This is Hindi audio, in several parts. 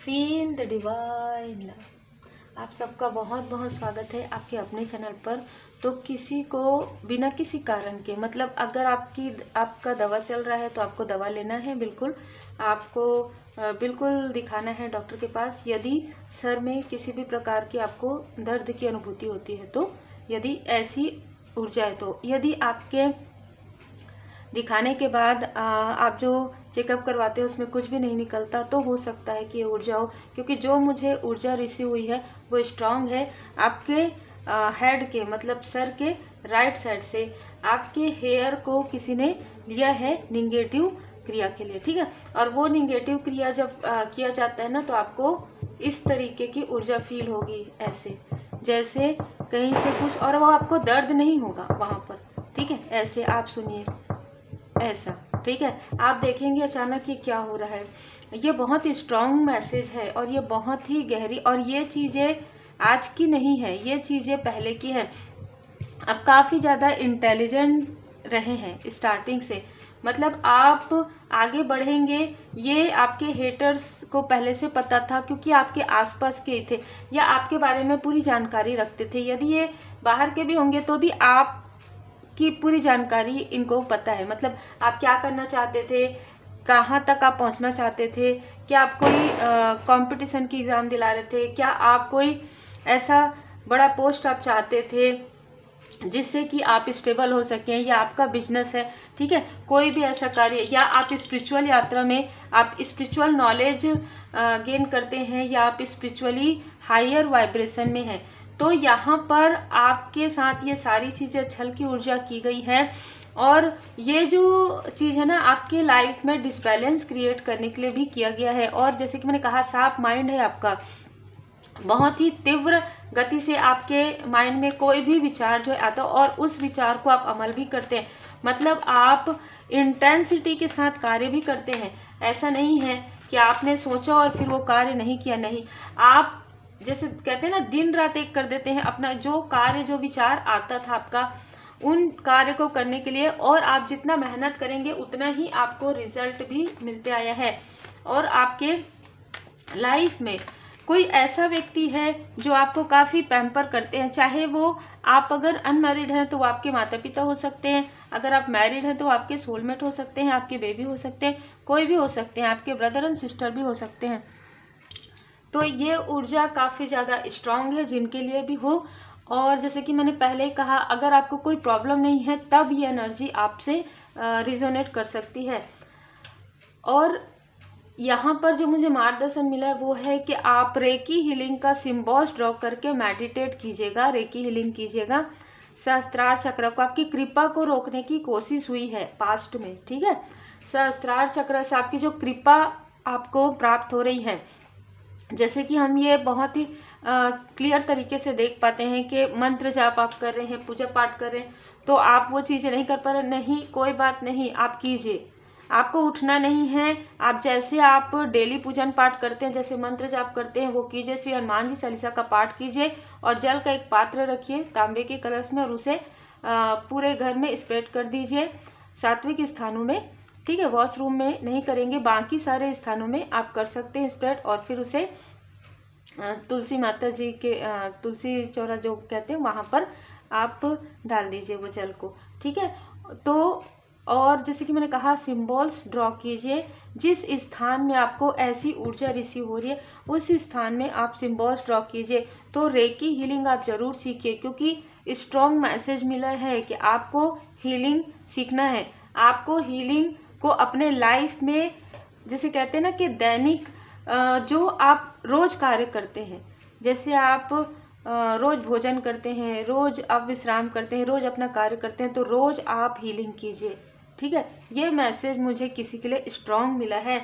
Feel the divine love. आप सबका बहुत बहुत स्वागत है आपके अपने चैनल पर। तो किसी को बिना किसी कारण के, मतलब अगर आपका दवा चल रहा है तो आपको दवा लेना है, बिल्कुल आपको बिल्कुल दिखाना है डॉक्टर के पास। यदि सर में किसी भी प्रकार की आपको दर्द की अनुभूति होती है, तो यदि ऐसी ऊर्जा है, तो यदि आपके दिखाने के बाद आप जो चेकअप करवाते हैं उसमें कुछ भी नहीं निकलता, तो हो सकता है कि ये ऊर्जा हो। क्योंकि जो मुझे ऊर्जा रिसीव हुई है वो स्ट्रांग है। आपके हेड के, मतलब सर के राइट साइड से आपके हेयर को किसी ने लिया है निगेटिव क्रिया के लिए, ठीक है। और वो निगेटिव क्रिया जब किया जाता है ना, तो आपको इस तरीके की ऊर्जा फील होगी, ऐसे जैसे कहीं से कुछ, और वो आपको दर्द नहीं होगा वहाँ पर, ठीक है। ऐसे आप सुनिए, ऐसा, ठीक है। आप देखेंगे अचानक ये क्या हो रहा है। ये बहुत ही स्ट्रॉन्ग मैसेज है और ये बहुत ही गहरी, और ये चीज़ें आज की नहीं है, ये चीज़ें पहले की है। आप काफ़ी ज़्यादा इंटेलिजेंट रहे हैं स्टार्टिंग से, मतलब आप आगे बढ़ेंगे ये आपके हेटर्स को पहले से पता था, क्योंकि आपके आसपास के थे या आपके बारे में पूरी जानकारी रखते थे। यदि ये बाहर के भी होंगे तो भी आप की पूरी जानकारी इनको पता है। मतलब आप क्या करना चाहते थे, कहाँ तक आप पहुँचना चाहते थे, क्या आप कोई कंपटीशन की एग्ज़ाम दिला रहे थे, क्या आप कोई ऐसा बड़ा पोस्ट आप चाहते थे जिससे कि आप स्टेबल हो सकें, या आपका बिजनेस है, ठीक है, कोई भी ऐसा कार्य, या आप स्पिरिचुअल यात्रा में आप स्पिरिचुअल नॉलेज गेन करते हैं, या आप स्पिरिचुअली हायर वाइब्रेशन में हैं, तो यहाँ पर आपके साथ ये सारी चीज़ें छल की ऊर्जा की गई है। और ये जो चीज़ है ना, आपके लाइफ में डिसबैलेंस क्रिएट करने के लिए भी किया गया है। और जैसे कि मैंने कहा, साफ माइंड है आपका, बहुत ही तीव्र गति से आपके माइंड में कोई भी विचार जो आता है और उस विचार को आप अमल भी करते हैं। मतलब आप इंटेंसिटी के साथ कार्य भी करते हैं। ऐसा नहीं है कि आपने सोचा और फिर वो कार्य नहीं किया, नहीं, आप जैसे कहते हैं ना, दिन रात एक कर देते हैं अपना जो कार्य, जो विचार आता था आपका, उन कार्य को करने के लिए। और आप जितना मेहनत करेंगे उतना ही आपको रिजल्ट भी मिलते आया है। और आपके लाइफ में कोई ऐसा व्यक्ति है जो आपको काफ़ी पैम्पर करते हैं, चाहे वो आप अगर अनमैरिड हैं तो वो आपके माता पिता हो सकते हैं, अगर आप मैरिड हैं तो आपके सोलमेट हो सकते हैं, आपके बेबी हो सकते हैं, कोई भी हो सकते हैं, आपके ब्रदर एंड सिस्टर भी हो सकते हैं। तो ये ऊर्जा काफ़ी ज़्यादा स्ट्रांग है जिनके लिए भी हो। और जैसे कि मैंने पहले कहा, अगर आपको कोई प्रॉब्लम नहीं है तब ये एनर्जी आपसे रिजोनेट कर सकती है। और यहाँ पर जो मुझे मार्गदर्शन मिला है वो है कि आप रेकी हीलिंग का सिम्बॉल्स ड्रॉ करके मेडिटेट कीजिएगा, रेकी हीलिंग कीजिएगा। सहस्त्रार चक्र को, आपकी कृपा को रोकने की कोशिश हुई है पास्ट में, ठीक है। सहस्त्रार चक्र से आपकी जो कृपा आपको प्राप्त हो रही है, जैसे कि हम ये बहुत ही क्लियर तरीके से देख पाते हैं कि मंत्र जाप आप कर रहे हैं, पूजा पाठ कर रहे हैं, तो आप वो चीज़ें नहीं कर पा रहे, नहीं, कोई बात नहीं, आप कीजिए। आपको उठना नहीं है, आप जैसे आप डेली पूजन पाठ करते हैं, जैसे मंत्र जाप करते हैं वो कीजिए। श्री हनुमान जी चालीसा का पाठ कीजिए और जल का एक पात्र रखिए तांबे के कलश में, और उसे पूरे घर में स्प्रेड कर दीजिए, सात्विक स्थानों में, ठीक है। वॉशरूम में नहीं करेंगे, बाकी सारे स्थानों में आप कर सकते हैं स्प्रेड। और फिर उसे तुलसी माता जी के तुलसी चौरा जो कहते हैं वहाँ पर आप डाल दीजिए वो जल को, ठीक है। तो और जैसे कि मैंने कहा, सिम्बॉल्स ड्रॉ कीजिए। जिस स्थान में आपको ऐसी ऊर्जा रिसीव हो रही है उस स्थान में आप सिम्बॉल्स ड्रॉ कीजिए। तो रेकी हीलिंग आप ज़रूर सीखिए, क्योंकि स्ट्रॉन्ग मैसेज मिला है कि आपको हीलिंग सीखना है। आपको हीलिंग को अपने लाइफ में, जैसे कहते हैं ना कि दैनिक जो आप रोज़ कार्य करते हैं, जैसे आप रोज़ भोजन करते हैं, रोज़ आप विश्राम करते हैं, रोज़ अपना कार्य करते हैं, तो रोज़ आप हीलिंग कीजिए, ठीक है। ये मैसेज मुझे किसी के लिए स्ट्रॉन्ग मिला है,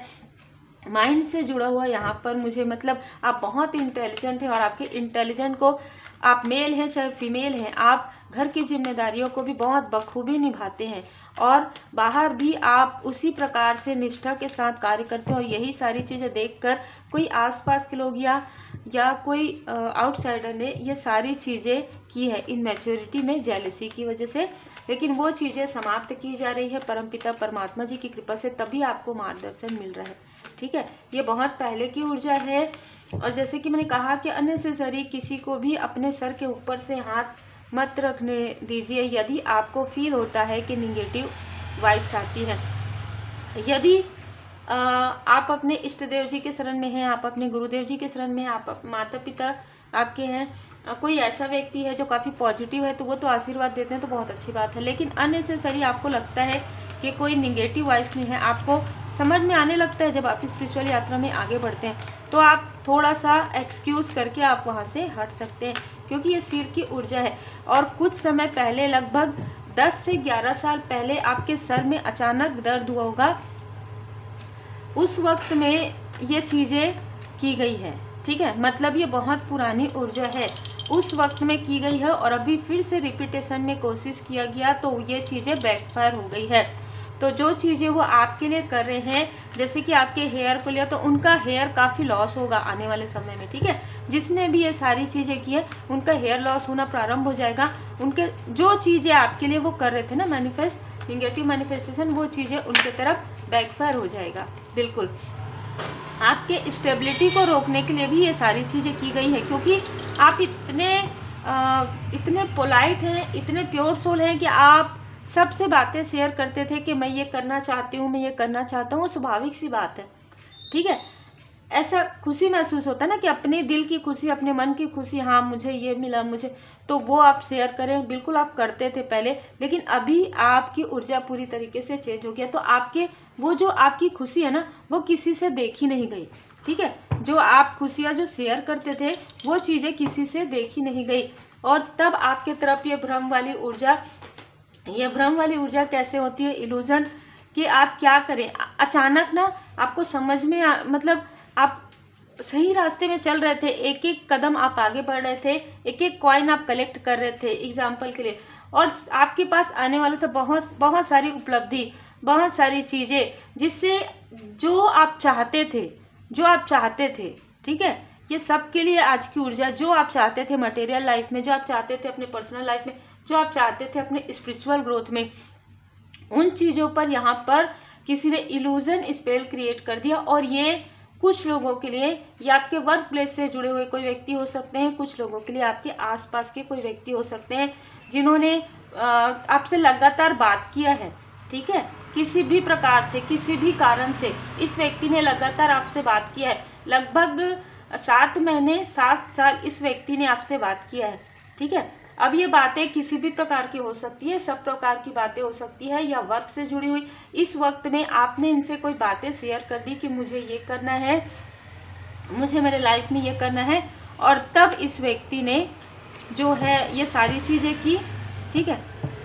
माइंड से जुड़ा हुआ यहाँ पर मुझे, मतलब आप बहुत इंटेलिजेंट हैं और आपके इंटेलिजेंट को, आप मेल हैं चाहे फीमेल हैं, आप घर की जिम्मेदारियों को भी बहुत बखूबी निभाते हैं और बाहर भी आप उसी प्रकार से निष्ठा के साथ कार्य करते हैं। और यही सारी चीज़ें देखकर कोई आसपास के लोग या कोई आउटसाइडर ने ये सारी चीज़ें की है इन मैच्योरिटी में, जेलसी की वजह से, लेकिन वो चीज़ें समाप्त की जा रही है परमपिता परमात्मा जी की कृपा से, तभी आपको मार्गदर्शन मिल रहा है। ठीक है, ये बहुत पहले की ऊर्जा है। और जैसे कि मैंने कहा कि अननेसेसरी किसी को भी अपने सर के ऊपर से हाथ मत रखने दीजिए यदि आपको फील होता है कि निगेटिव वाइब्स आती है। यदि आप अपने इष्ट देव जी के शरण में हैं, आप अपने गुरुदेव जी के शरण में हैं, आप माता पिता आपके हैं, कोई ऐसा व्यक्ति है जो काफ़ी पॉजिटिव है, तो वो तो आशीर्वाद देते हैं, तो बहुत अच्छी बात है। लेकिन अननेसेसरी आपको लगता है कि कोई निगेटिव वाइब्स में है, आपको समझ में आने लगता है जब आप स्पिरिचुअल यात्रा में आगे बढ़ते हैं, तो आप थोड़ा सा एक्सक्यूज़ करके आप वहाँ से हट सकते हैं, क्योंकि ये सिर की ऊर्जा है। और कुछ समय पहले, लगभग 10 से 11 साल पहले आपके सर में अचानक दर्द हुआ होगा, उस वक्त में ये चीज़ें की गई है। ठीक है, मतलब ये बहुत पुरानी ऊर्जा है, उस वक्त में की गई है और अभी फिर से रिपीटेशन में कोशिश किया गया तो ये चीज़ें बैकफायर हो गई है। तो जो चीज़ें वो आपके लिए कर रहे हैं, जैसे कि आपके हेयर को लिया, तो उनका हेयर काफ़ी लॉस होगा आने वाले समय में। ठीक है, जिसने भी ये सारी चीज़ें की है उनका हेयर लॉस होना प्रारंभ हो जाएगा। उनके जो चीज़ें आपके लिए वो कर रहे थे ना, मैनिफेस्ट, निगेटिव मैनिफेस्टेशन, वो चीज़ें उनके तरफ बैकफायर हो जाएगा। बिल्कुल, आपके स्टेबिलिटी को रोकने के लिए भी ये सारी चीज़ें की गई है, क्योंकि आप इतने पोलाइट हैं, इतने प्योर सोल हैं कि आप सबसे बातें शेयर करते थे कि मैं ये करना चाहती हूँ, मैं ये करना चाहता हूँ। स्वाभाविक सी बात है। ठीक है, ऐसा खुशी महसूस होता है ना कि अपने दिल की खुशी, अपने मन की खुशी, हाँ मुझे ये मिला, मुझे, तो वो आप शेयर करें। बिल्कुल आप करते थे पहले, लेकिन अभी आपकी ऊर्जा पूरी तरीके से चेंज हो गया, तो आपके वो जो आपकी खुशी है ना, वो किसी से देखी नहीं गई। ठीक है, जो आप खुशियाँ जो शेयर करते थे वो चीज़ें किसी से देखी नहीं गई, और तब आपके तरफ ये भ्रम वाली ऊर्जा, ये भ्रम वाली ऊर्जा कैसे होती है, इल्यूजन, कि आप क्या करें। अचानक ना आपको समझ में मतलब आप सही रास्ते में चल रहे थे, एक एक कदम आप आगे बढ़ रहे थे, एक एक कॉइन आप कलेक्ट कर रहे थे एग्जाम्पल के लिए, और आपके पास आने वाले थे बहुत सारी उपलब्धि, बहुत सारी चीज़ें, जिससे जो आप चाहते थे। ठीक है, ये सब के लिए आज की ऊर्जा, जो आप चाहते थे मटेरियल लाइफ में, जो आप चाहते थे अपने पर्सनल लाइफ में, जो आप चाहते थे अपने स्पिरिचुअल ग्रोथ में, उन चीज़ों पर यहाँ पर किसी ने इल्यूजन स्पेल क्रिएट कर दिया। और ये कुछ लोगों के लिए ये आपके वर्क प्लेस से जुड़े हुए कोई व्यक्ति हो सकते हैं, कुछ लोगों के लिए आपके आसपास के कोई व्यक्ति हो सकते हैं जिन्होंने आपसे लगातार बात किया है। ठीक है, किसी भी प्रकार से, किसी भी कारण से इस व्यक्ति ने लगातार आपसे बात किया है, लगभग 7 महीने 7 साल इस व्यक्ति ने आपसे बात किया है। ठीक है, अब ये बातें किसी भी प्रकार की हो सकती है, सब प्रकार की बातें हो सकती है, या वर्क से जुड़ी हुई। इस वक्त में आपने इनसे कोई बातें शेयर कर दी कि मुझे ये करना है, मुझे मेरे लाइफ में ये करना है, और तब इस व्यक्ति ने जो है ये सारी चीज़ें की। ठीक है,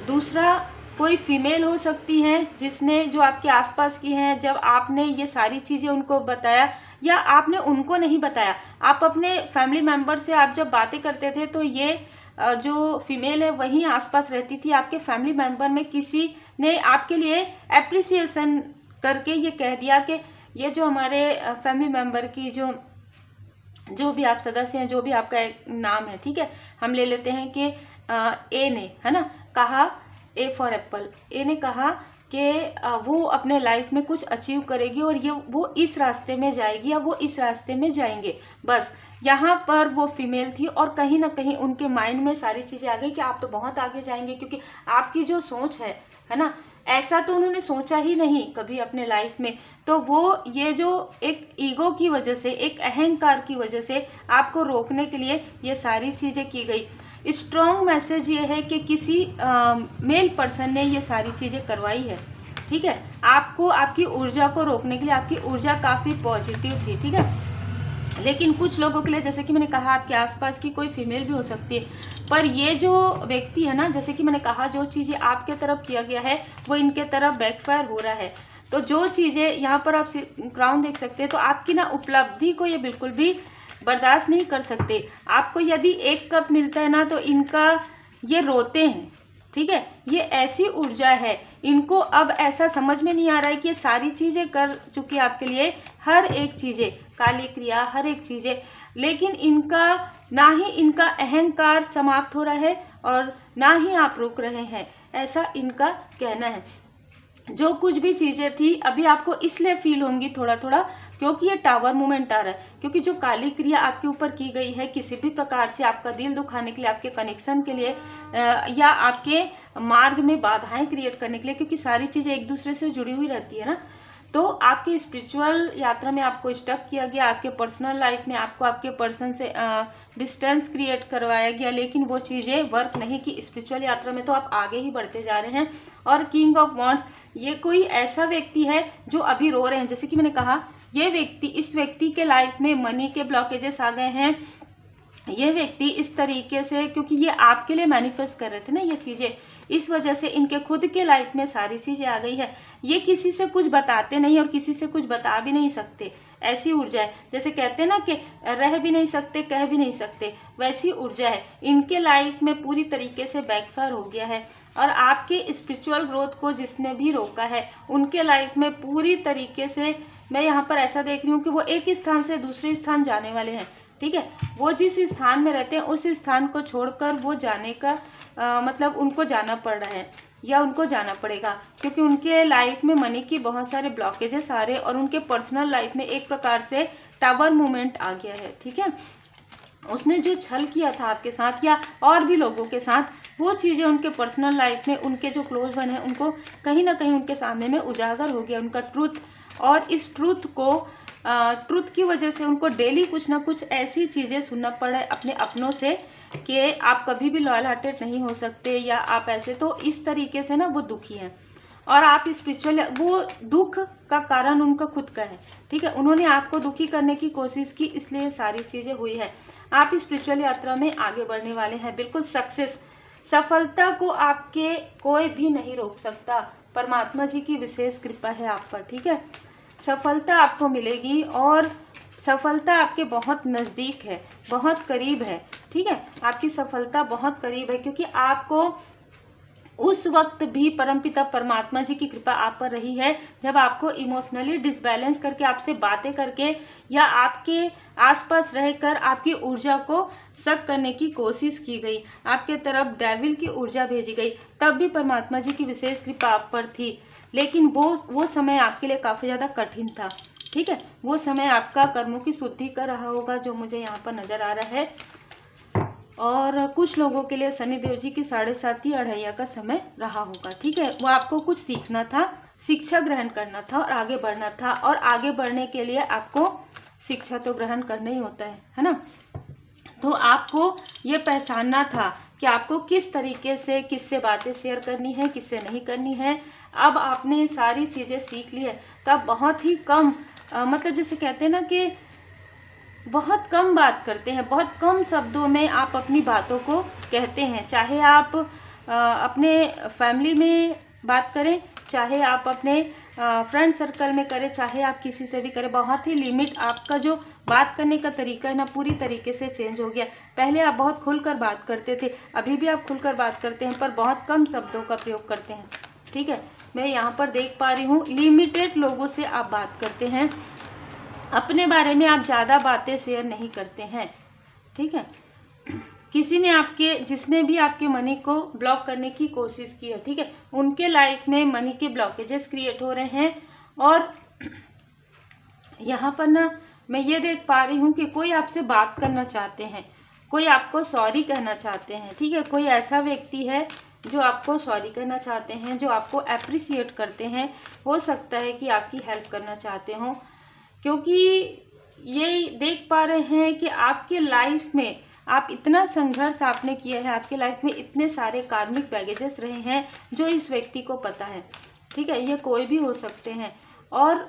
दूसरा कोई फीमेल हो सकती है जिसने, जो आपके आसपास की हैं, जब आपने ये सारी चीज़ें उनको बताया, या आपने उनको नहीं बताया, आप अपने फैमिली मेम्बर से आप जब बातें करते थे, तो ये जो फीमेल है वहीं आसपास रहती थी। आपके फैमिली मेम्बर में किसी ने आपके लिए एप्रिसिएशन करके ये कह दिया कि ये जो हमारे फैमिली मेम्बर की जो भी आप सदस्य हैं, जो भी आपका एक नाम है, ठीक है, हम ले लेते हैं कि ए ने, है ना, कहा, ए फॉर एप्पल, ए ने कहा कि वो अपने लाइफ में कुछ अचीव करेगी और वो इस रास्ते में जाएगी, या वो इस रास्ते में जाएंगे। बस यहाँ पर वो फीमेल थी, और कहीं ना कहीं उनके माइंड में सारी चीज़ें आ गई कि आप तो बहुत आगे जाएंगे, क्योंकि आपकी जो सोच है ना, ऐसा तो उन्होंने सोचा ही नहीं कभी अपने लाइफ में। तो वो ये जो एक ईगो की वजह से, एक अहंकार की वजह से आपको रोकने के लिए ये सारी चीज़ें की गई। स्ट्रॉन्ग मैसेज ये है कि किसी मेल पर्सन ने ये सारी चीज़ें करवाई है। ठीक है, आपको, आपकी ऊर्जा को रोकने के लिए। आपकी ऊर्जा काफ़ी पॉजिटिव थी। ठीक है, लेकिन कुछ लोगों के लिए, जैसे कि मैंने कहा, आपके आसपास की कोई फीमेल भी हो सकती है, पर ये जो व्यक्ति है ना, जैसे कि मैंने कहा, जो चीज़ें आपके तरफ किया गया है वो इनके तरफ बैकफायर हो रहा है। तो जो चीज़ें यहाँ पर आप क्राउन देख सकते हैं, तो आपकी ना उपलब्धि को ये बिल्कुल भी बर्दाश्त नहीं कर सकते। आपको यदि 1 कप मिलता है ना, तो इनका ये रोते हैं। ठीक है, ये ऐसी ऊर्जा है, इनको अब ऐसा समझ में नहीं आ रहा है कि ये सारी चीज़ें कर चुकी है आपके लिए, हर एक चीज़ें, काली क्रिया, हर एक चीज़ें, लेकिन इनका ना ही इनका अहंकार समाप्त हो रहा है और ना ही आप रुक रहे हैं, ऐसा इनका कहना है। जो कुछ भी चीज़ें थी अभी आपको इसलिए फील होंगी थोड़ा थोड़ा, क्योंकि ये टावर मूवमेंट आ रहा है, क्योंकि जो काली क्रिया आपके ऊपर की गई है किसी भी प्रकार से आपका दिल दुखाने के लिए, आपके कनेक्शन के लिए या आपके मार्ग में बाधाएं क्रिएट करने के लिए, क्योंकि सारी चीज़ें एक दूसरे से जुड़ी हुई रहती है ना। तो आपकी स्पिरिचुअल यात्रा में आपको स्टक किया गया, आपके पर्सनल लाइफ में आपको आपके पर्सन से डिस्टेंस क्रिएट करवाया गया, लेकिन वो चीज़ें वर्क नहीं की। स्पिरिचुअल यात्रा में तो आप आगे ही बढ़ते जा रहे हैं। और किंग ऑफ वॉन्ड्स, ये कोई ऐसा व्यक्ति है जो अभी रो रहे हैं। जैसे कि मैंने कहा, ये व्यक्ति, इस व्यक्ति के लाइफ में मनी के ब्लॉकेजेस आ गए हैं। ये व्यक्ति इस तरीके से, क्योंकि ये आपके लिए मैनिफेस्ट कर रहे थे ना ये चीज़ें, इस वजह से इनके खुद के लाइफ में सारी चीज़ें आ गई है। ये किसी से कुछ बताते नहीं और किसी से कुछ बता भी नहीं सकते, ऐसी ऊर्जा है। जैसे कहते हैं ना कि रह भी नहीं सकते, कह भी नहीं सकते, वैसी ऊर्जा है। इनके लाइफ में पूरी तरीके से बैकफायर हो गया है। और आपके स्पिरिचुअल ग्रोथ को जिसने भी रोका है, उनके लाइफ में पूरी तरीके से, मैं यहाँ पर ऐसा देख रही हूँ कि वो एक स्थान से दूसरे स्थान जाने वाले हैं। ठीक है, वो जिस स्थान में रहते हैं उस स्थान को छोड़कर वो जाने का मतलब उनको जाना पड़ रहा है या उनको जाना पड़ेगा, क्योंकि उनके लाइफ में मनी की बहुत सारे ब्लॉकेजेस आ रहे हैं और उनके पर्सनल लाइफ में एक प्रकार से टावर मूवमेंट आ गया है। ठीक है, उसने जो छल किया था आपके साथ या और भी लोगों के साथ, वो चीज़ें उनके पर्सनल लाइफ में, उनके जो क्लोज वन है, उनको कहीं ना कहीं उनके सामने में उजागर हो गया उनका ट्रूथ। और इस ट्रूथ की वजह से उनको डेली कुछ ना कुछ ऐसी चीज़ें सुनना पड़ा है अपने अपनों से कि आप कभी भी लॉयल हार्टेड नहीं हो सकते या आप ऐसे, तो इस तरीके से ना वो दुखी हैं। और आप स्पिरिचुअल, वो दुख का कारण उनका खुद का है। ठीक है, उन्होंने आपको दुखी करने की कोशिश की, इसलिए सारी चीज़ें हुई है। आप स्पिरिचुअल यात्रा में आगे बढ़ने वाले हैं, बिल्कुल सक्सेस, सफलता को आपके कोई भी नहीं रोक सकता। परमात्मा जी की विशेष कृपा है आप पर। ठीक है, सफलता आपको मिलेगी और सफलता आपके बहुत नज़दीक है, बहुत करीब है। ठीक है, आपकी सफलता बहुत करीब है, क्योंकि आपको उस वक्त भी परमपिता परमात्मा जी की कृपा आप पर रही है जब आपको इमोशनली डिसबैलेंस करके, आपसे बातें करके या आपके आसपास रहकर आपकी ऊर्जा को सक करने की कोशिश की गई, आपके तरफ डेविल की ऊर्जा भेजी गई, तब भी परमात्मा जी की विशेष कृपा आप पर थी। लेकिन वो समय आपके लिए काफ़ी ज़्यादा कठिन था। ठीक है, वो समय आपका कर्मों की शुद्धि कर रहा होगा, जो मुझे यहाँ पर नज़र आ रहा है। और कुछ लोगों के लिए शनिदेव जी की 7:30 या 2:30 का समय रहा होगा। ठीक है, वो आपको कुछ सीखना था, शिक्षा ग्रहण करना था और आगे बढ़ना था। और आगे बढ़ने के लिए आपको शिक्षा तो ग्रहण करना ही होता है ना। तो आपको ये पहचानना था कि आपको किस तरीके से, किससे बातें शेयर करनी है, किससे नहीं करनी है। अब आपने सारी चीज़ें सीख ली है, तो आप बहुत ही कम मतलब जैसे कहते हैं ना कि बहुत कम बात करते हैं, बहुत कम शब्दों में आप अपनी बातों को कहते हैं। चाहे आप अपने फैमिली में बात करें, चाहे आप अपने फ्रेंड सर्कल में करें, चाहे आप किसी से भी करें, बहुत ही लिमिट, आपका जो बात करने का तरीका है ना पूरी तरीके से चेंज हो गया। पहले आप बहुत खुलकर बात करते थे, अभी भी आप खुलकर बात करते हैं, पर बहुत कम शब्दों का प्रयोग करते हैं। ठीक है, मैं यहाँ पर देख पा रही हूँ लिमिटेड लोगों से आप बात करते हैं, अपने बारे में आप ज़्यादा बातें शेयर नहीं करते हैं। ठीक है, किसी ने जिसने भी आपके मनी को ब्लॉक करने की कोशिश की है, ठीक है, उनके लाइफ में मनी के ब्लॉकेजेस क्रिएट हो रहे हैं। और यहाँ पर ना मैं ये देख पा रही हूँ कि कोई आपसे बात करना चाहते हैं, कोई आपको सॉरी कहना चाहते हैं। ठीक है, कोई ऐसा व्यक्ति है जो आपको सॉरी कहना चाहते हैं, जो आपको अप्रिशिएट करते हैं। हो सकता है कि आपकी हेल्प करना चाहते हो, क्योंकि ये देख पा रहे हैं कि आपके लाइफ में आप इतना संघर्ष आपने किया है, आपके लाइफ में इतने सारे कार्मिक बैगेजेस रहे हैं जो इस व्यक्ति को पता है। ठीक है, ये कोई भी हो सकते हैं। और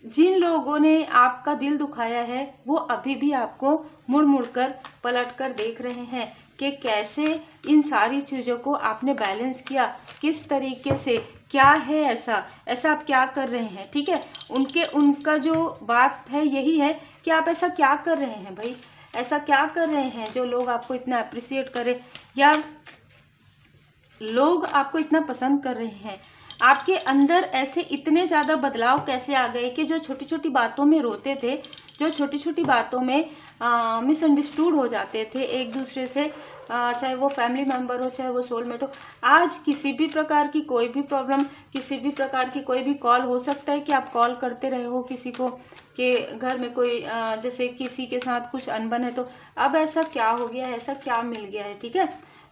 जिन लोगों ने आपका दिल दुखाया है वो अभी भी आपको मुड़ मुड़ कर पलट कर देख रहे हैं कि कैसे इन सारी चीज़ों को आपने बैलेंस किया, किस तरीके से, क्या है ऐसा आप क्या कर रहे हैं। ठीक है, उनका जो बात है यही है कि आप ऐसा क्या कर रहे हैं भाई, ऐसा क्या कर रहे हैं जो लोग आपको इतना अप्रिशिएट करें या लोग आपको इतना पसंद कर रहे हैं। आपके अंदर ऐसे इतने ज़्यादा बदलाव कैसे आ गए कि जो छोटी छोटी बातों में रोते थे, जो छोटी छोटी बातों में मिसअंडरस्टूड हो जाते थे एक दूसरे से, चाहे वो फैमिली मेम्बर हो चाहे वो सोलमेट हो, आज किसी भी प्रकार की कोई भी प्रॉब्लम, किसी भी प्रकार की कोई भी कॉल हो सकता है कि आप कॉल करते रहे हो किसी को कि घर में कोई जैसे किसी के साथ कुछ अनबन है तो अब ऐसा क्या हो गया है, ऐसा क्या मिल गया है, ठीक है।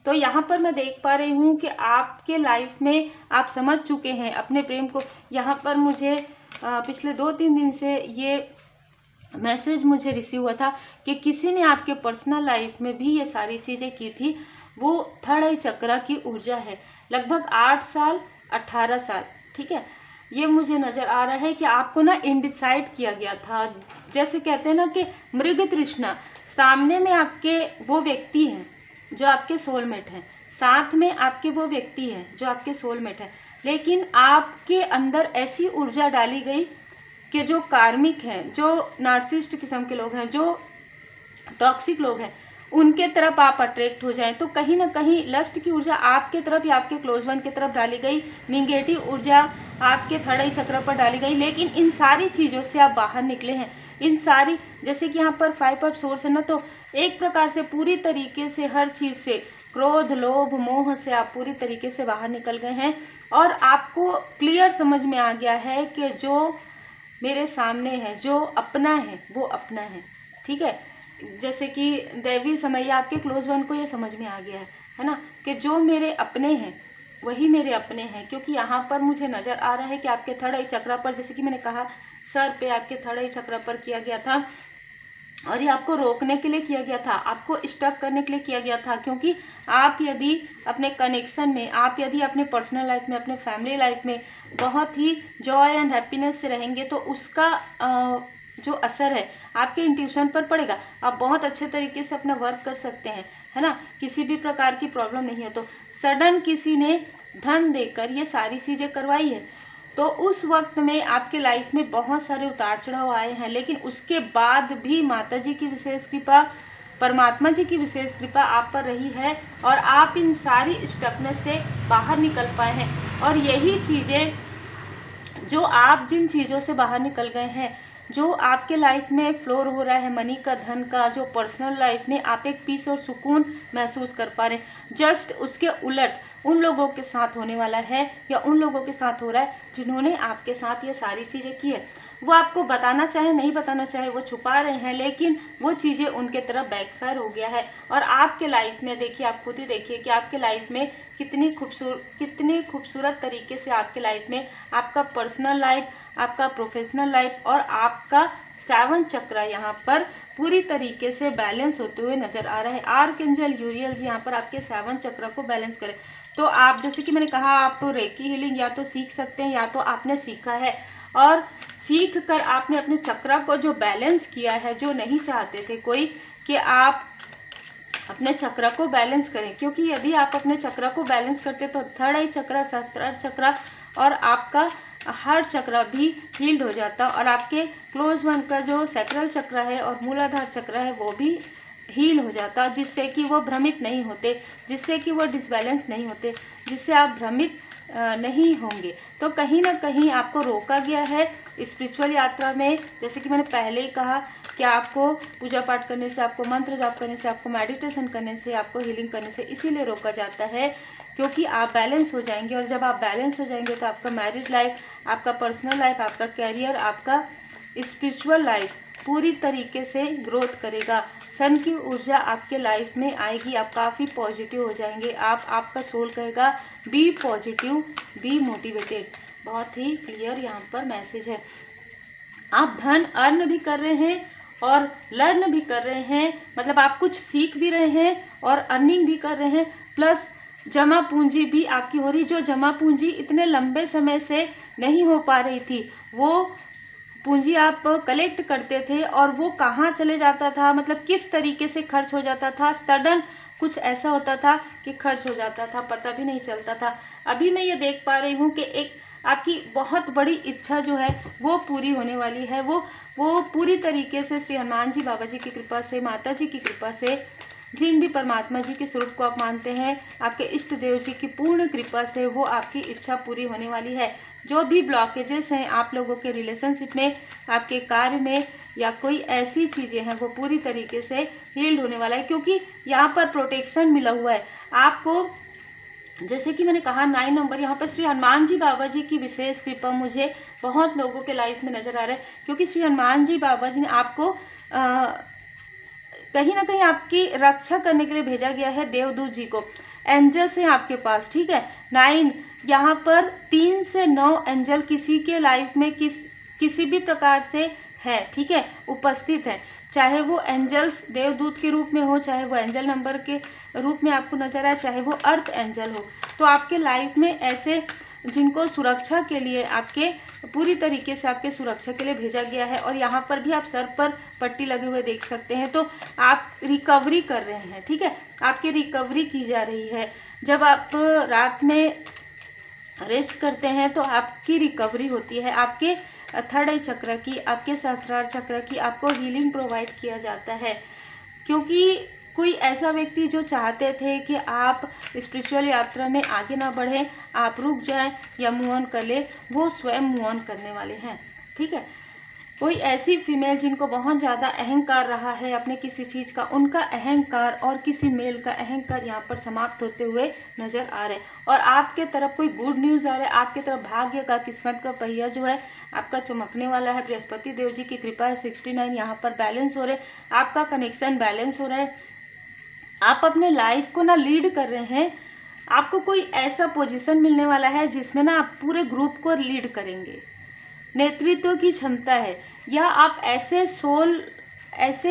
तो यहाँ पर मैं देख पा रही हूँ कि आपके लाइफ में आप समझ चुके हैं अपने प्रेम को। यहाँ पर मुझे पिछले 2-3 दिन से ये मैसेज मुझे रिसीव हुआ था कि किसी ने आपके पर्सनल लाइफ में भी ये सारी चीज़ें की थी। वो थर्ड आई चक्रा की ऊर्जा है, लगभग 8 साल 18 साल, ठीक है। ये मुझे नज़र आ रहा है कि आपको ना इनडिसाइड किया गया था, जैसे कहते हैं ना कि मृग तृष्णा। सामने में आपके वो व्यक्ति हैं जो आपके सोलमेट हैं, साथ में आपके वो व्यक्ति हैं जो आपके सोलमेट हैं, लेकिन आपके अंदर ऐसी ऊर्जा डाली गई कि जो कार्मिक हैं, जो नार्सिसिस्ट किस्म के लोग हैं, जो टॉक्सिक लोग हैं, उनके तरफ आप अट्रैक्ट हो जाएं। तो कहीं ना कहीं लस्ट की ऊर्जा आपके तरफ या आपके क्लोज वन की तरफ डाली गई, निगेटिव ऊर्जा आपके थर्ड आई चक्र पर डाली गई, लेकिन इन सारी चीज़ों से आप बाहर निकले हैं। इन सारी, जैसे कि यहाँ पर 5 ऑफ सोर्स है ना, तो एक प्रकार से पूरी तरीके से हर चीज़ से, क्रोध लोभ मोह से आप पूरी तरीके से बाहर निकल गए हैं और आपको क्लियर समझ में आ गया है कि जो मेरे सामने है, जो अपना है वो अपना है, ठीक है। जैसे कि दैवी समय आपके क्लोज वन को ये समझ में आ गया है ना, कि जो मेरे अपने हैं वही मेरे अपने हैं। क्योंकि यहाँ पर मुझे नज़र आ रहा है कि आपके थर्ड आई चक्र पर, जैसे कि मैंने कहा, सर पे आपके थर्ड आई चक्र पर किया गया था और ये आपको रोकने के लिए किया गया था, आपको स्टक करने के लिए किया गया था। क्योंकि आप यदि अपने कनेक्शन में, आप यदि अपने पर्सनल लाइफ में, अपने फैमिली लाइफ में बहुत ही जॉय एंड हैप्पीनेस से रहेंगे तो उसका जो असर है आपके इंट्यूशन पर पड़ेगा। आप बहुत अच्छे तरीके से अपना वर्क कर सकते हैं, है ना, किसी भी प्रकार की प्रॉब्लम नहीं है। तो सडन किसी ने धन देकर ये सारी चीज़ें करवाई है, तो उस वक्त में आपके लाइफ में बहुत सारे उतार चढ़ाव आए हैं, लेकिन उसके बाद भी माता जी की विशेष कृपा, परमात्मा जी की विशेष कृपा आप पर रही है और आप इन सारी स्टकनेस से बाहर निकल पाए हैं। और यही चीज़ें, जो आप जिन चीज़ों से बाहर निकल गए हैं, जो आपके लाइफ में फ्लोर हो रहा है मनी का, धन का, जो पर्सनल लाइफ में आप एक पीस और सुकून महसूस कर पा रहे हैं, जस्ट उसके उलट उन लोगों के साथ होने वाला है या उन लोगों के साथ हो रहा है जिन्होंने आपके साथ ये सारी चीज़ें की है। वो आपको बताना चाहे नहीं बताना चाहे, वो छुपा रहे हैं, लेकिन वो चीज़ें उनके तरफ बैकफायर हो गया है। और आपके लाइफ में देखिए, आप खुद ही देखिए कि आपके लाइफ में कितनी खूबसूरत तरीके से आपके लाइफ में आपका पर्सनल लाइफ, आपका प्रोफेशनल लाइफ और आपका 7 चक्र यहाँ पर पूरी तरीके से बैलेंस होते हुए नजर आ रहा है। आर्कएंजल यूरियल जी यहाँ पर आपके 7 चक्र को बैलेंस करें। तो आप, जैसे कि मैंने कहा, आप रेकी हीलिंग या तो सीख सकते हैं या तो आपने सीखा है और सीख कर आपने अपने चक्र को जो बैलेंस किया है, जो नहीं चाहते थे कोई कि आप अपने चक्र को बैलेंस करें। क्योंकि यदि आप अपने चक्र को बैलेंस करते तो थर्ड आई चक्र, सहस्त्रार चक्र और आपका हार्ट चक्र भी हील्ड हो जाता और आपके क्लोज वन का जो सैक्रल चक्र है और मूलाधार चक्र है वो भी हील हो जाता, जिससे कि वो भ्रमित नहीं होते, जिससे कि वो डिसबैलेंस नहीं होते, जिससे आप भ्रमित नहीं होंगे। तो कहीं ना कहीं आपको रोका गया है स्पिरिचुअल यात्रा में। जैसे कि मैंने पहले ही कहा कि आपको पूजा पाठ करने से, आपको मंत्र जाप करने से, आपको मेडिटेशन करने से, आपको हीलिंग करने से इसीलिए रोका जाता है क्योंकि आप बैलेंस हो जाएंगे। और जब आप बैलेंस हो जाएंगे तो आपका मैरिज लाइफ, आपका पर्सनल लाइफ, आपका कैरियर, आपका स्पिरिचुअल लाइफ पूरी तरीके से ग्रोथ करेगा। सन की ऊर्जा आपके लाइफ में आएगी, आप काफ़ी पॉजिटिव हो जाएंगे। आपका सोल कहेगा बी पॉजिटिव, बी मोटिवेटेड। बहुत ही क्लियर यहाँ पर मैसेज है। आप धन अर्न भी कर रहे हैं और लर्न भी कर रहे हैं, मतलब आप कुछ सीख भी रहे हैं और अर्निंग भी कर रहे हैं, प्लस जमा पूंजी भी आपकी हो रही। जो जमा पूंजी इतने लंबे समय से नहीं हो पा रही थी, वो पूंजी आप कलेक्ट करते थे और वो कहाँ चले जाता था, मतलब किस तरीके से खर्च हो जाता था, सडन कुछ ऐसा होता था कि खर्च हो जाता था, पता भी नहीं चलता था। अभी मैं ये देख पा रही हूँ कि एक आपकी बहुत बड़ी इच्छा जो है वो पूरी होने वाली है। वो पूरी तरीके से श्री हनुमान जी बाबा जी की कृपा से, माता जी की कृपा से, जिन भी परमात्मा जी के स्वरूप को आप मानते हैं, आपके इष्ट देव जी की पूर्ण कृपा से वो आपकी इच्छा पूरी होने वाली है। जो भी ब्लॉकेजेस हैं आप लोगों के रिलेशनशिप में, आपके कार्य में, या कोई ऐसी चीज़ें हैं वो पूरी तरीके से हील्ड होने वाला है, क्योंकि यहाँ पर प्रोटेक्शन मिला हुआ है आपको। जैसे कि मैंने कहा 9 नंबर, यहाँ पर श्री हनुमान जी बाबा जी की विशेष कृपा मुझे बहुत लोगों के लाइफ में नज़र आ रहा है, क्योंकि श्री हनुमान जी बाबा जी ने आपको कहीं ना कहीं आपकी रक्षा करने के लिए भेजा गया है। देवदूत जी को, एंजल्स हैं आपके पास, ठीक है। 9 यहाँ पर 3 से 9 एंजल किसी के लाइफ में किसी भी प्रकार से है, ठीक है, उपस्थित है। चाहे वो एंजल्स देवदूत के रूप में हो, चाहे वो एंजल नंबर के रूप में आपको नजर आए, चाहे वो अर्थ एंजल हो, तो आपके लाइफ में ऐसे जिनको सुरक्षा के लिए आपके पूरी तरीके से आपके सुरक्षा के लिए भेजा गया है। और यहाँ पर भी आप सर पर पट्टी लगे हुए देख सकते हैं, तो आप रिकवरी कर रहे हैं, ठीक है, आपकी रिकवरी की जा रही है। जब आप रात में रेस्ट करते हैं तो आपकी रिकवरी होती है, आपके थर्ड आई चक्र की, आपके सहस्त्रार चक्र की आपको हीलिंग प्रोवाइड किया जाता है। क्योंकि कोई ऐसा व्यक्ति जो चाहते थे कि आप स्पिरिचुअल यात्रा में आगे ना बढ़ें, आप रुक जाएं या मूव ऑन कर ले, वो स्वयं मूव ऑन करने वाले हैं, ठीक है। कोई ऐसी फीमेल जिनको बहुत ज़्यादा अहंकार रहा है अपने किसी चीज़ का, उनका अहंकार और किसी मेल का अहंकार यहाँ पर समाप्त होते हुए नज़र आ रहे हैं। और आपके तरफ कोई गुड न्यूज़ आ रहा है, आपके तरफ भाग्य का, किस्मत का पहिया जो है आपका चमकने वाला है। बृहस्पति देव जी की कृपा है। 69 यहाँ पर बैलेंस हो रहे, आपका कनेक्शन बैलेंस हो रहा है। आप अपने लाइफ को ना लीड कर रहे हैं, आपको कोई ऐसा पोजीशन मिलने वाला है जिसमें ना आप पूरे ग्रुप को लीड करेंगे, नेतृत्व की क्षमता है। या आप ऐसे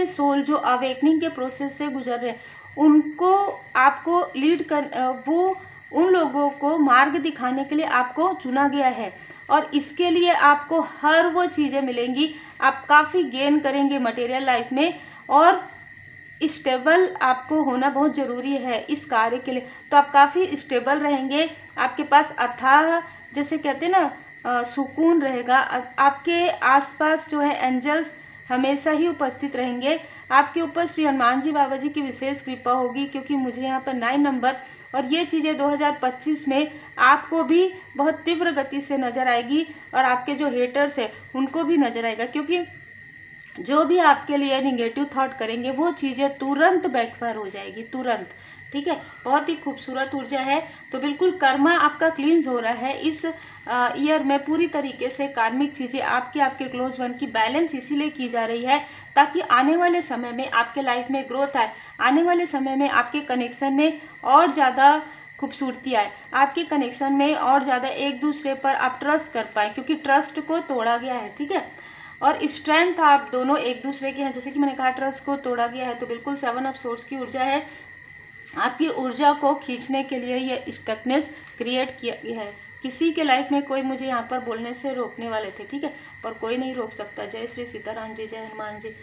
सोल जो अवेकनिंग के प्रोसेस से गुजर रहे हैं, उनको आपको लीड कर, वो उन लोगों को मार्ग दिखाने के लिए आपको चुना गया है। और इसके लिए आपको हर वो चीज़ें मिलेंगी, आप काफ़ी गेन करेंगे मटेरियल लाइफ में, और स्टेबल आपको होना बहुत ज़रूरी है इस कार्य के लिए। तो आप काफ़ी स्टेबल रहेंगे, आपके पास अथाह जैसे कहते हैं ना सुकून रहेगा। आपके आसपास जो है एंजल्स हमेशा ही उपस्थित रहेंगे। आपके ऊपर श्री हनुमान जी बाबा जी की विशेष कृपा होगी, क्योंकि मुझे यहाँ पर 9 नंबर और ये चीज़ें 2025 में आपको भी बहुत तीव्र गति से नज़र आएगी, और आपके जो हेटर्स हैं उनको भी नज़र आएगा। क्योंकि जो भी आपके लिए निगेटिव थॉट करेंगे वो चीज़ें तुरंत बैकफायर हो जाएगी, तुरंत, ठीक है। बहुत ही खूबसूरत ऊर्जा है। तो बिल्कुल कर्मा आपका क्लींस हो रहा है इस ईयर में पूरी तरीके से। कार्मिक चीज़ें आपके क्लोज वन की बैलेंस इसीलिए की जा रही है ताकि आने वाले समय में आपके लाइफ में ग्रोथ आए, आने वाले समय में आपके कनेक्शन में और ज़्यादा खूबसूरती आए, आपके कनेक्शन में और ज़्यादा एक दूसरे पर आप ट्रस्ट कर पाए, क्योंकि ट्रस्ट को तोड़ा गया है, ठीक है। और स्ट्रेंथ आप दोनों एक दूसरे के हैं, जैसे कि मैंने कहा ट्रस्ट को तोड़ा गया है, तो बिल्कुल 7 ऑफ सोर्स की ऊर्जा है। आपकी ऊर्जा को खींचने के लिए ये स्टकनेस क्रिएट किया गया है। किसी के लाइफ में कोई मुझे यहाँ पर बोलने से रोकने वाले थे, ठीक है, पर कोई नहीं रोक सकता। जय श्री सीताराम जी, जय हनुमान जी।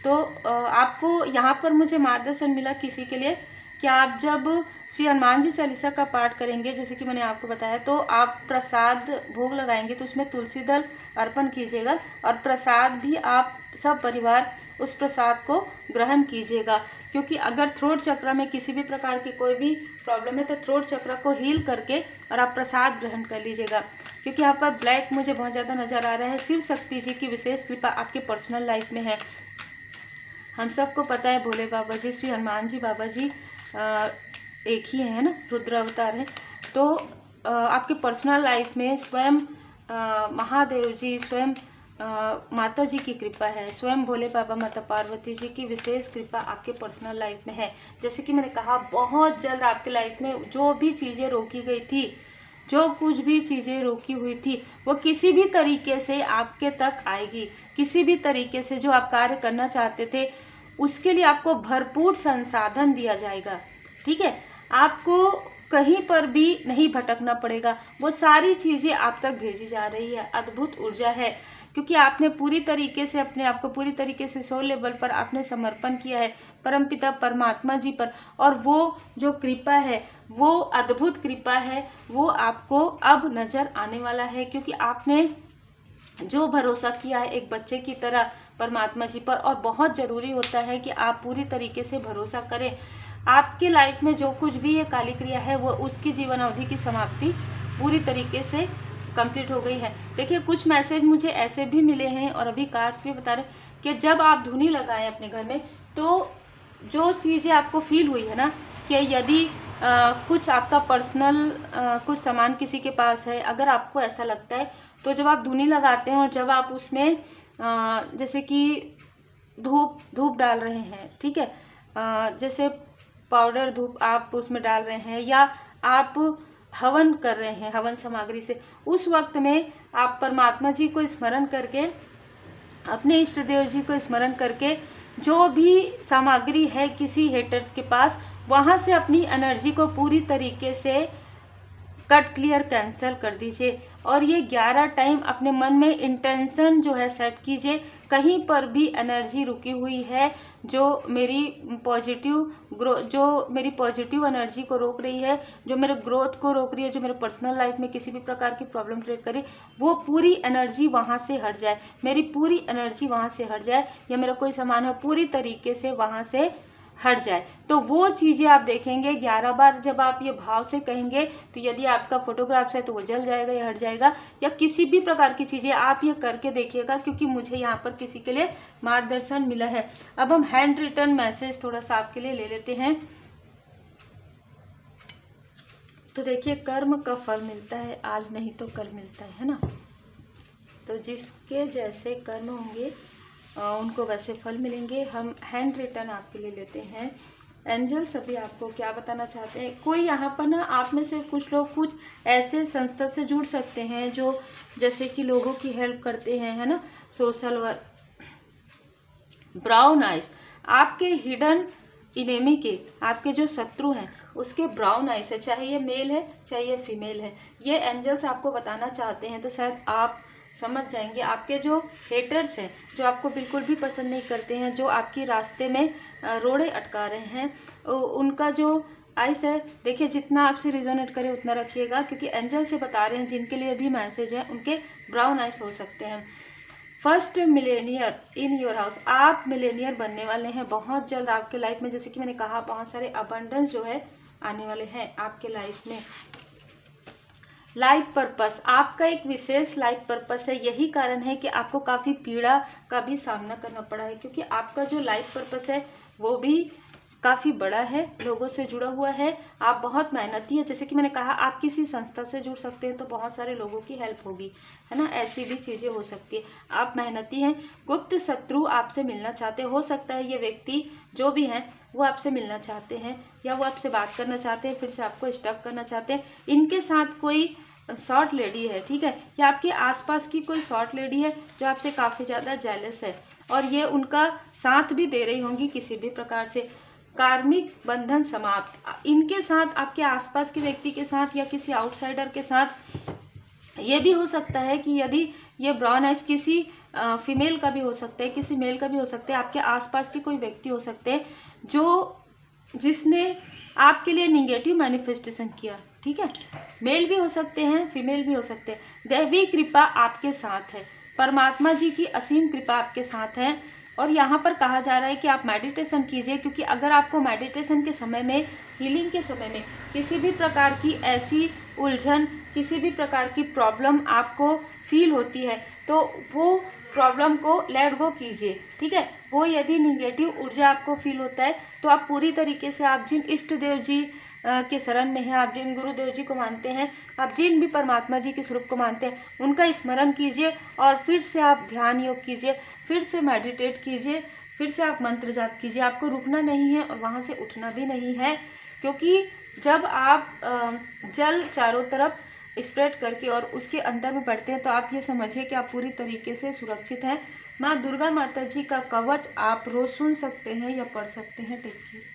तो आपको यहाँ पर मुझे मार्गदर्शन मिला किसी के लिए कि आप जब श्री हनुमान जी चालीसा का पाठ करेंगे, जैसे कि मैंने आपको बताया, तो आप प्रसाद भोग लगाएंगे तो उसमें तुलसी दल अर्पण कीजिएगा, और प्रसाद भी आप सब परिवार उस प्रसाद को ग्रहण कीजिएगा। क्योंकि अगर थ्रोट चक्र में किसी भी प्रकार की कोई भी प्रॉब्लम है तो थ्रोट चक्र को हील करके और आप प्रसाद ग्रहण कर लीजिएगा। क्योंकि यहाँ पर ब्लैक मुझे बहुत ज़्यादा नज़र आ रहा है। शिव शक्ति जी की विशेष कृपा आपके पर्सनल लाइफ में है। हम सबको पता है भोले बाबा जी, श्री हनुमान जी बाबा जी एक ही है ना, रुद्र अवतार है। तो आपके पर्सनल लाइफ में स्वयं महादेव जी, स्वयं माता जी की कृपा है, स्वयं भोले बाबा, माता पार्वती जी की विशेष कृपा आपके पर्सनल लाइफ में है। जैसे कि मैंने कहा, बहुत जल्द आपके लाइफ में जो भी चीज़ें रोकी गई थी, जो कुछ भी चीज़ें रोकी हुई थी, वो किसी भी तरीके से आपके तक आएगी। किसी भी तरीके से जो आप कार्य करना चाहते थे उसके लिए आपको भरपूर संसाधन दिया जाएगा, ठीक है। आपको कहीं पर भी नहीं भटकना पड़ेगा, वो सारी चीज़ें आप तक भेजी जा रही है। अद्भुत ऊर्जा है, क्योंकि आपने पूरी तरीके से अपने आप को पूरी तरीके से सोल लेवल पर आपने समर्पण किया है परमपिता परमात्मा जी पर, और वो जो कृपा है, वो अद्भुत कृपा है, वो आपको अब नज़र आने वाला है। क्योंकि आपने जो भरोसा किया है एक बच्चे की तरह परमात्मा जी पर, और बहुत ज़रूरी होता है कि आप पूरी तरीके से भरोसा करें। आपके लाइफ में जो कुछ भी ये काली क्रिया है, वो उसकी जीवन अवधि की समाप्ति पूरी तरीके से कंप्लीट हो गई है। देखिए, कुछ मैसेज मुझे ऐसे भी मिले हैं और अभी कार्ड्स भी बता रहे कि जब आप धुनी लगाएं अपने घर में तो जो चीज़ें आपको फील हुई है ना कि यदि कुछ आपका पर्सनल कुछ सामान किसी के पास है, अगर आपको ऐसा लगता है तो जब आप धुनी लगाते हैं और जब आप उसमें जैसे कि धूप डाल रहे हैं, ठीक है, जैसे पाउडर धूप आप उसमें डाल रहे हैं या आप हवन कर रहे हैं हवन सामग्री से, उस वक्त में आप परमात्मा जी को स्मरण करके, अपने इष्ट देव जी को स्मरण करके, जो भी सामग्री है किसी हेटर्स के पास, वहाँ से अपनी एनर्जी को पूरी तरीके से कट क्लियर कैंसिल कर दीजिए। और ये 11 टाइम अपने मन में इंटेंशन जो है सेट कीजिए, कहीं पर भी एनर्जी रुकी हुई है जो मेरी पॉजिटिव एनर्जी को रोक रही है, जो मेरे ग्रोथ को रोक रही है, जो मेरे पर्सनल लाइफ में किसी भी प्रकार की प्रॉब्लम क्रिएट करे, वो पूरी एनर्जी वहाँ से हट जाए, मेरी पूरी एनर्जी वहाँ से हट जाए, या मेरा कोई सामान है पूरी तरीके से वहाँ से हट जाए। तो वो चीज़ें आप देखेंगे 11 बार जब आप ये भाव से कहेंगे, तो यदि आपका फोटोग्राफ्स है तो वो जल जाएगा या हट जाएगा, या किसी भी प्रकार की चीज़ें आप ये करके देखिएगा, क्योंकि मुझे यहाँ पर किसी के लिए मार्गदर्शन मिला है। अब हम हैंड रिटन मैसेज थोड़ा सा आपके लिए ले लेते हैं। तो देखिए, कर्म का फल मिलता है आज नहीं तो कल मिलता है ना। तो जिसके जैसे कर्म होंगे उनको वैसे फल मिलेंगे। हम हैंड रिटन आपके लिए लेते हैं। एंजल्स अभी आपको क्या बताना चाहते हैं। कोई यहाँ पर ना आप में से कुछ लोग कुछ ऐसे संस्था से जुड़ सकते हैं जो जैसे कि लोगों की हेल्प करते हैं, है ना, सोशल वर्क। ब्राउन आइज, आपके हिडन इनेमी के, आपके जो शत्रु हैं उसके ब्राउन आइज है, चाहे ये मेल है चाहे ये फीमेल है, ये एंजल्स आपको बताना चाहते हैं। तो शायद आप समझ जाएंगे। आपके जो हेटर्स हैं, जो आपको बिल्कुल भी पसंद नहीं करते हैं, जो आपके रास्ते में रोड़े अटका रहे हैं, उनका जो आइस है, देखिए जितना आपसे रिजोनेट करे उतना रखिएगा, क्योंकि एंजल से बता रहे हैं जिनके लिए भी मैसेज है उनके ब्राउन आइस हो सकते हैं। First Millionaire in your house, आप मिलेनियर बनने वाले हैं बहुत जल्द आपके लाइफ में। जैसे कि मैंने कहा, बहुत सारे अबंडेंस जो है आने वाले हैं आपके लाइफ में। लाइफ पर्पस, आपका एक विशेष लाइफ पर्पस है। यही कारण है कि आपको काफ़ी पीड़ा का भी सामना करना पड़ा है, क्योंकि आपका जो लाइफ पर्पस है वो भी काफ़ी बड़ा है, लोगों से जुड़ा हुआ है। आप बहुत मेहनती है। जैसे कि मैंने कहा, आप किसी संस्था से जुड़ सकते हैं तो बहुत सारे लोगों की हेल्प होगी, है ना, ऐसी भी चीज़ें हो सकती है। आप मेहनती हैं। गुप्त शत्रु आपसे मिलना चाहते, हो सकता है ये व्यक्ति जो भी हैं वो आपसे मिलना चाहते हैं, या वो आपसे बात करना चाहते हैं, फिर से आपको स्टॉप करना चाहते हैं। इनके साथ कोई शॉर्ट लेडी है, ठीक है, या आपके आसपास की कोई शॉर्ट लेडी है जो आपसे काफ़ी ज़्यादा जेलस है, और ये उनका साथ भी दे रही होंगी किसी भी प्रकार से। कार्मिक बंधन समाप्त, इनके साथ, आपके आसपास के व्यक्ति के साथ या किसी आउटसाइडर के साथ। ये भी हो सकता है कि यदि ये ब्राउन आइज किसी फीमेल का भी हो सकता है, किसी मेल का भी हो सकता है, आपके आसपास के कोई व्यक्ति हो सकते हैं जिसने आपके लिए निगेटिव मैनिफेस्टेशन किया, ठीक है, मेल भी हो सकते हैं, फीमेल भी हो सकते हैं। दैवी कृपा आपके साथ है, परमात्मा जी की असीम कृपा आपके साथ है। और यहाँ पर कहा जा रहा है कि आप मेडिटेशन कीजिए, क्योंकि अगर आपको मेडिटेशन के समय में, हीलिंग के समय में किसी भी प्रकार की ऐसी उलझन, किसी भी प्रकार की प्रॉब्लम आपको फील होती है, तो वो प्रॉब्लम को लेट गो कीजिए, ठीक है। वो यदि निगेटिव ऊर्जा आपको फील होता है तो आप पूरी तरीके से, आप जिन इष्ट देव जी के शरण में हैं, आप जिन गुरुदेव जी को मानते हैं, आप जिन भी परमात्मा जी के स्वरूप को मानते हैं, उनका स्मरण कीजिए और फिर से आप ध्यान योग कीजिए, फिर से मेडिटेट कीजिए, फिर से आप मंत्र जाप कीजिए। आपको रुकना नहीं है और वहाँ से उठना भी नहीं है, क्योंकि जब आप जल चारों तरफ स्प्रेड करके और उसके अंदर में बढ़ते हैं तो आप ये समझिए कि आप पूरी तरीके से सुरक्षित हैं। माँ दुर्गा माता जी का कवच आप रोज सुन सकते हैं या पढ़ सकते हैं। Take care.